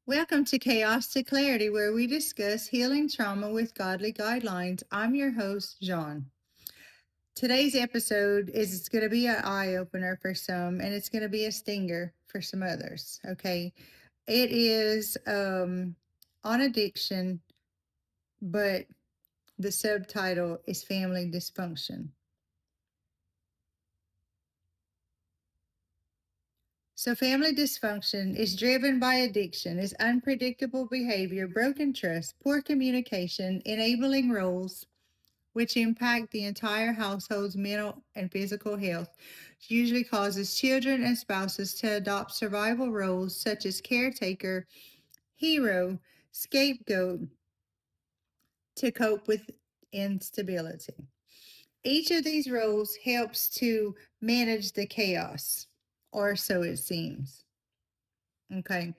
Welcome to Chaos to Clarity, where we discuss healing trauma with godly guidelines. I'm your host, John. Today's episode is going to be an eye opener for some, and it's going to be a stinger for some others. Okay. It is on addiction, but the subtitle is family dysfunction. So, family dysfunction is driven by addiction, is unpredictable behavior, broken trust, poor communication, enabling roles, which impact the entire household's mental and physical health, usually causes children and spouses to adopt survival roles such as caretaker, hero, scapegoat to cope with instability. Each of these roles helps to manage the chaos, or so it seems. Okay.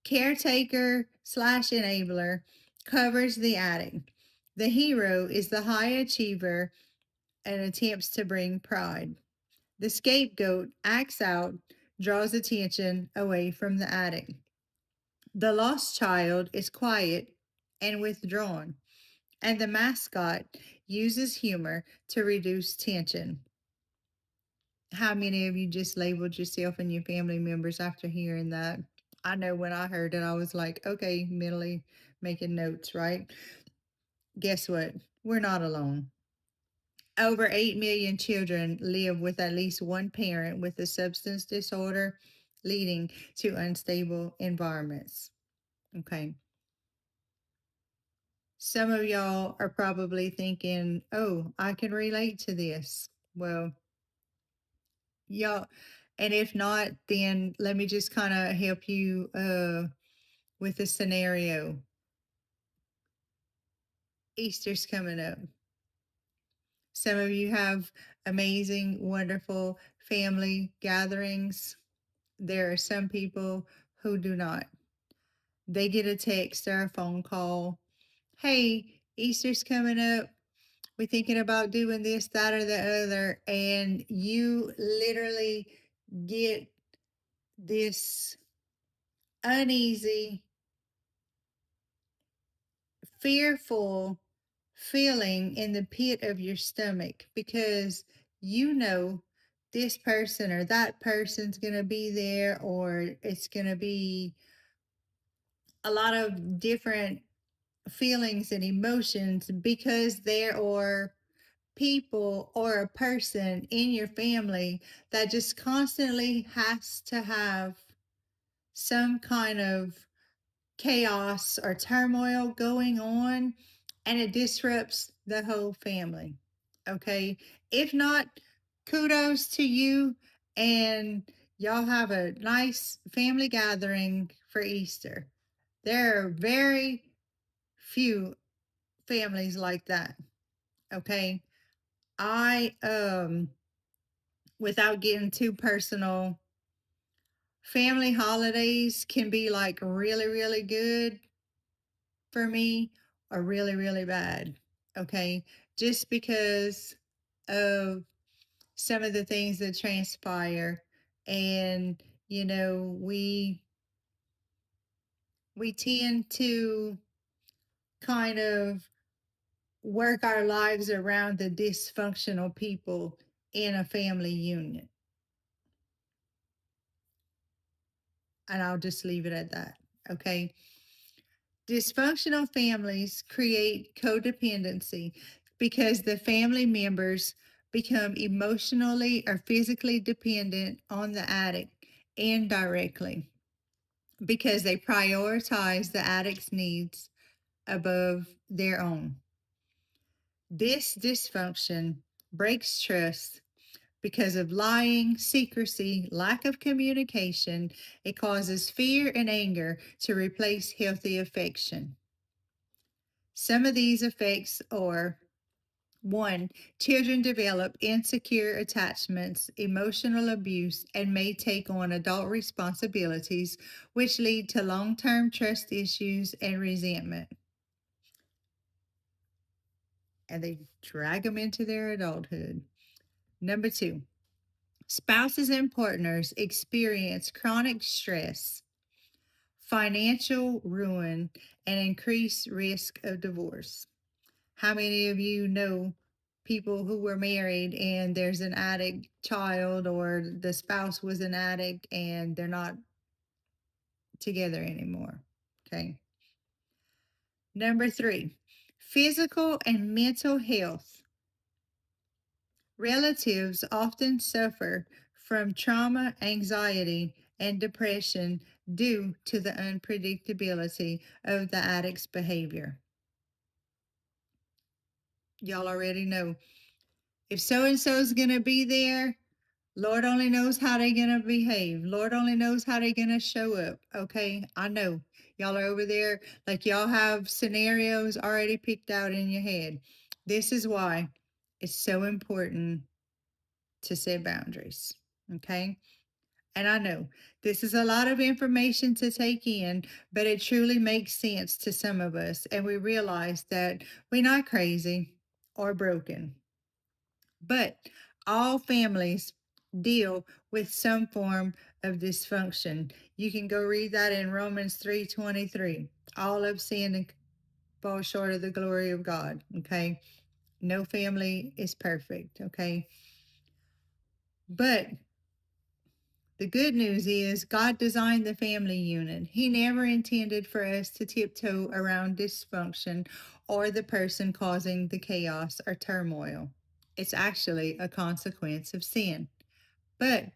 Caretaker slash enabler covers the addict. The hero is the high achiever and attempts to bring pride. The scapegoat acts out, draws attention away from the addict. The lost child is quiet and withdrawn, and the mascot uses humor to reduce tension. How many of you just labeled yourself and your family members after hearing that? I know when I heard it, I was like, okay, mentally making notes, right? Guess what? We're not alone. Over 8 million children live with at least one parent with a substance disorder, leading to unstable environments. Okay. Some of y'all are probably thinking, oh, I can relate to this. Well, y'all, and if not, then let me just kind of help you with a scenario. Easter's coming up. Some of you have amazing, wonderful family gatherings. There are some people who do not. They get a text or a phone call. Hey, Easter's coming up. We're thinking about doing this, that, or the other. And you literally get this uneasy, fearful feeling in the pit of your stomach because you know this person or that person's going to be there, or it's going to be a lot of different feelings and emotions because there are people or a person in your family that just constantly has to have some kind of chaos or turmoil going on, and it disrupts the whole family. Okay. If not, kudos to you, and y'all have a nice family gathering for Easter. There are very few families like that. Okay. I without getting too personal, family holidays can be like really, really good for me or really, really bad. Okay. Just because of some of the things that transpire. And, we tend to kind of work our lives around the dysfunctional people in a family unit. And I'll just leave it at that. Okay. Dysfunctional families create codependency because the family members become emotionally or physically dependent on the addict indirectly because they prioritize the addict's needs above their own. This dysfunction breaks trust because of lying, secrecy, lack of communication. It causes fear and anger to replace healthy affection. Some of these effects are: one, children develop insecure attachments, emotional abuse, and may take on adult responsibilities, which lead to long term trust issues and resentment. And they drag them into their adulthood. Number two, spouses and partners experience chronic stress. financial ruin, and increased risk of divorce. How many of you know people who were married and there's an addict child, or the spouse was an addict and they're not together anymore? Okay. Number three, physical and mental health. Relatives often suffer from trauma, anxiety, and depression due to the unpredictability of the addict's behavior. Y'all already know, if so and so is going to be there, Lord only knows how they're going to behave. Lord only knows how they're going to show up. Okay, I know. Y'all are over there like y'all have scenarios already picked out in your head. This is why it's so important to set boundaries. Okay. And I know this is a lot of information to take in, but it truly makes sense to some of us. And we realize that we're not crazy or broken, but all families deal with some form of dysfunction. You can go read that in Romans 3:23. All have sinned and fall short of the glory of God. Okay. No family is perfect. Okay. But the good news is God designed the family unit. He never intended for us to tiptoe around dysfunction or the person causing the chaos or turmoil. It's actually a consequence of sin. But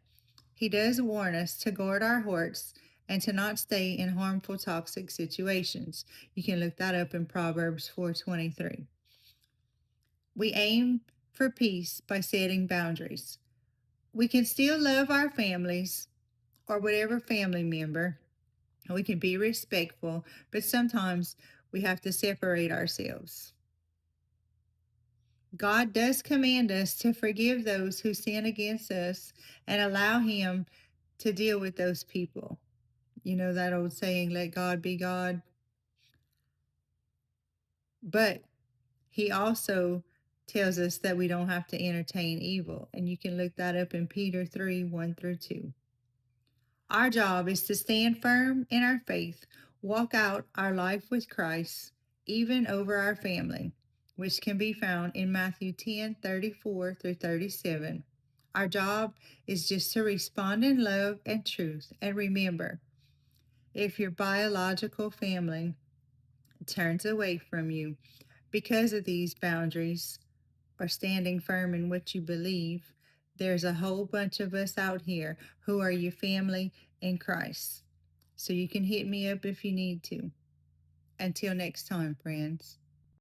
He does warn us to guard our hearts and to not stay in harmful, toxic situations. You can look that up in Proverbs 4:23. We aim for peace by setting boundaries. We can still love our families or whatever family member. We can be respectful, but sometimes we have to separate ourselves. God does command us to forgive those who sin against us and allow Him to deal with those people. You know that old saying, let God be God. But He also tells us that we don't have to entertain evil. And you can look that up in Peter 3:1-2. Our job is to stand firm in our faith, walk out our life with Christ, even over our family, which can be found in Matthew 10:34-37. Our job is just to respond in love and truth. And remember, if your biological family turns away from you because of these boundaries or standing firm in what you believe, there's a whole bunch of us out here who are your family in Christ. So you can hit me up if you need to. Until next time, friends.